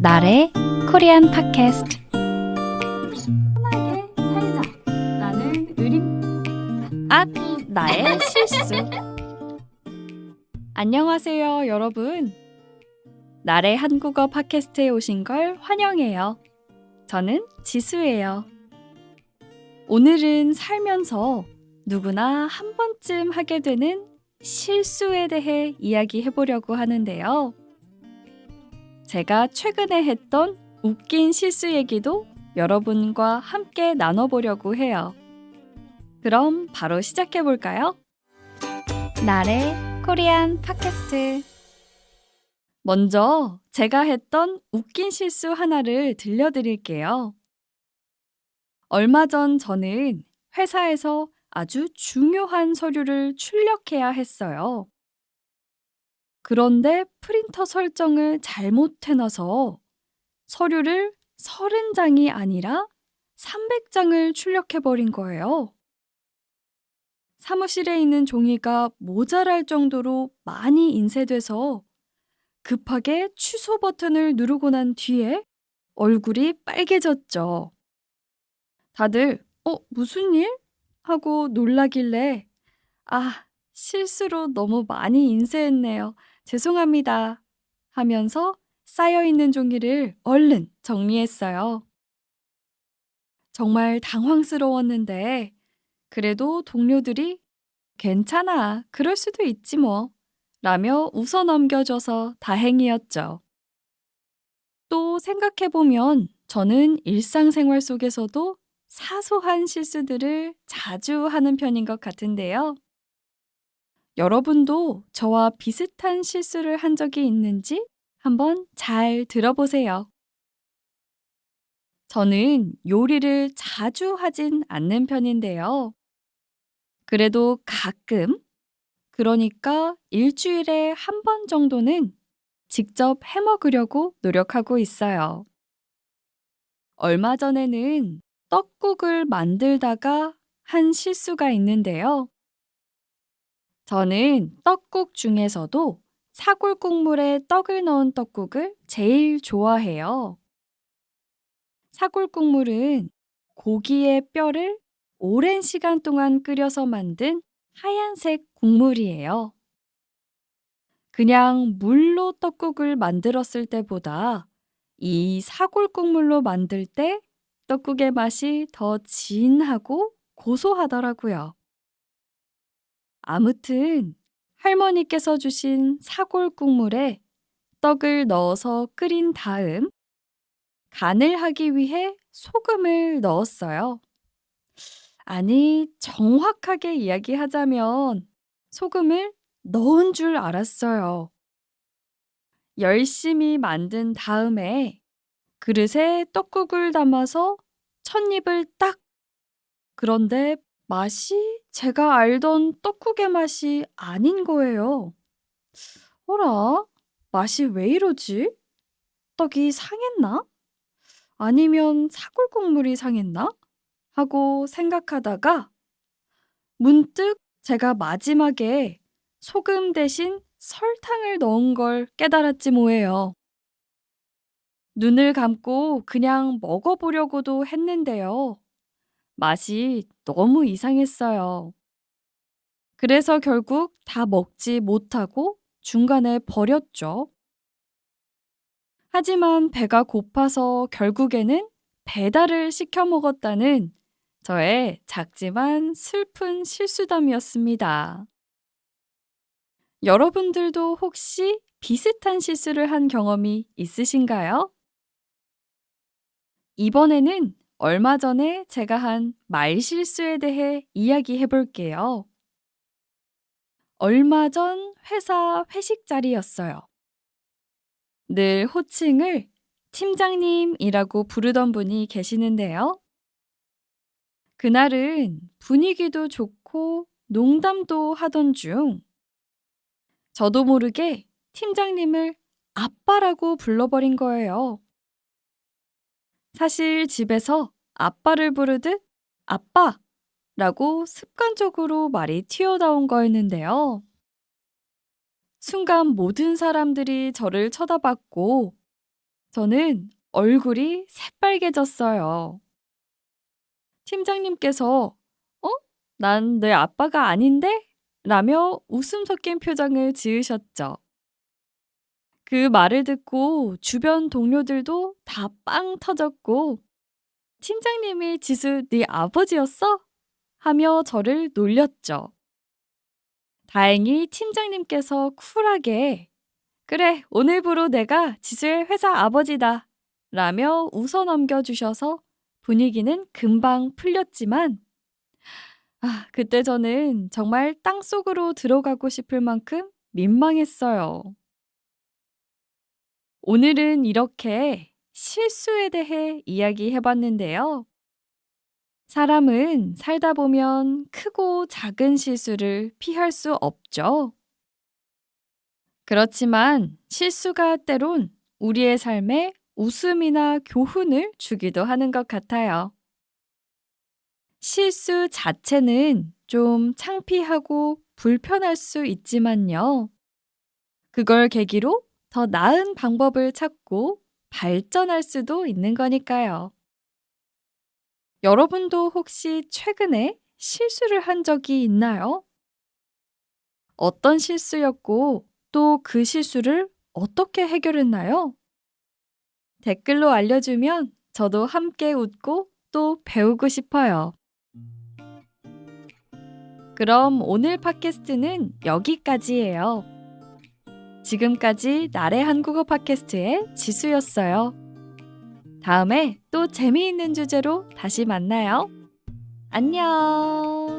나래 코리안 팟캐스트. 편하게 살자라는 의림. 나의 실수. 안녕하세요, 여러분. 나래 한국어 팟캐스트에 오신 걸 환영해요. 저는 지수예요. 오늘은 살면서 누구나 한 번쯤 하게 되는 실수에 대해 이야기해 보려고 하는데요. 제가 최근에 했던 웃긴 실수 얘기도 여러분과 함께 나눠보려고 해요. 그럼 바로 시작해 볼까요? 나래 코리안 팟캐스트. 먼저 제가 했던 웃긴 실수 하나를 들려드릴게요. 얼마 전 저는 회사에서 아주 중요한 서류를 출력해야 했어요. 그런데 프린터 설정을 잘못해놔서 서류를 30장이 아니라 300장을 출력해버린 거예요. 사무실에 있는 종이가 모자랄 정도로 많이 인쇄돼서 급하게 취소 버튼을 누르고 난 뒤에 얼굴이 빨개졌죠. 다들 무슨 일? 하고 놀라길래 실수로 너무 많이 인쇄했네요. 죄송합니다. 하면서 쌓여있는 종이를 얼른 정리했어요. 정말 당황스러웠는데 그래도 동료들이 괜찮아, 그럴 수도 있지 뭐 라며 웃어 넘겨줘서 다행이었죠. 또 생각해보면 저는 일상생활 속에서도 사소한 실수들을 자주 하는 편인 것 같은데요. 여러분도 저와 비슷한 실수를 한 적이 있는지 한번 잘 들어보세요. 저는 요리를 자주 하진 않는 편인데요. 그래도 가끔, 그러니까 일주일에 한 번 정도는 직접 해 먹으려고 노력하고 있어요. 얼마 전에는 떡국을 만들다가 한 실수가 있는데요. 저는 떡국 중에서도 사골 국물에 떡을 넣은 떡국을 제일 좋아해요. 사골 국물은 고기의 뼈를 오랜 시간 동안 끓여서 만든 하얀색 국물이에요. 그냥 물로 떡국을 만들었을 때보다 이 사골 국물로 만들 때 떡국의 맛이 더 진하고 고소하더라고요. 아무튼 할머니께서 주신 사골 국물에 떡을 넣어서 끓인 다음 간을 하기 위해 소금을 넣었어요. 아니, 정확하게 이야기하자면 소금을 넣은 줄 알았어요. 열심히 만든 다음에 그릇에 떡국을 담아서 첫 입을 딱. 그런데 맛이 제가 알던 떡국의 맛이 아닌 거예요. 어라? 맛이 왜 이러지? 떡이 상했나? 아니면 사골 국물이 상했나? 하고 생각하다가 문득 제가 마지막에 소금 대신 설탕을 넣은 걸 깨달았지 뭐예요. 눈을 감고 그냥 먹어보려고도 했는데요. 맛이 너무 이상했어요. 그래서 결국 다 먹지 못하고 중간에 버렸죠. 하지만 배가 고파서 결국에는 배달을 시켜 먹었다는 저의 작지만 슬픈 실수담이었습니다. 여러분들도 혹시 비슷한 실수를 한 경험이 있으신가요? 이번에는 얼마 전에 제가 한 말실수에 대해 이야기해 볼게요. 얼마 전 회사 회식 자리였어요. 늘 호칭을 팀장님이라고 부르던 분이 계시는데요. 그날은 분위기도 좋고 농담도 하던 중 저도 모르게 팀장님을 아빠라고 불러버린 거예요. 사실 집에서 아빠를 부르듯 아빠라고 습관적으로 말이 튀어나온 거였는데요. 순간 모든 사람들이 저를 쳐다봤고 저는 얼굴이 새빨개졌어요. 팀장님께서 "어? 난 내 아빠가 아닌데?" 라며 웃음 섞인 표정을 지으셨죠. 그 말을 듣고 주변 동료들도 다 빵 터졌고 팀장님이 "지수 네 아버지였어?" 하며 저를 놀렸죠. 다행히 팀장님께서 쿨하게 "그래, 오늘부로 내가 지수의 회사 아버지다." 라며 웃어 넘겨 주셔서 분위기는 금방 풀렸지만 그때 저는 정말 땅속으로 들어가고 싶을 만큼 민망했어요. 오늘은 이렇게 실수에 대해 이야기해 봤는데요. 사람은 살다 보면 크고 작은 실수를 피할 수 없죠. 그렇지만 실수가 때론 우리의 삶에 웃음이나 교훈을 주기도 하는 것 같아요. 실수 자체는 좀 창피하고 불편할 수 있지만요. 그걸 계기로 더 나은 방법을 찾고 발전할 수도 있는 거니까요. 여러분도 혹시 최근에 실수를 한 적이 있나요? 어떤 실수였고 또 그 실수를 어떻게 해결했나요? 댓글로 알려주면 저도 함께 웃고 또 배우고 싶어요. 그럼 오늘 팟캐스트는 여기까지예요. 지금까지 나래 한국어 팟캐스트의 지수였어요. 다음에 또 재미있는 주제로 다시 만나요. 안녕.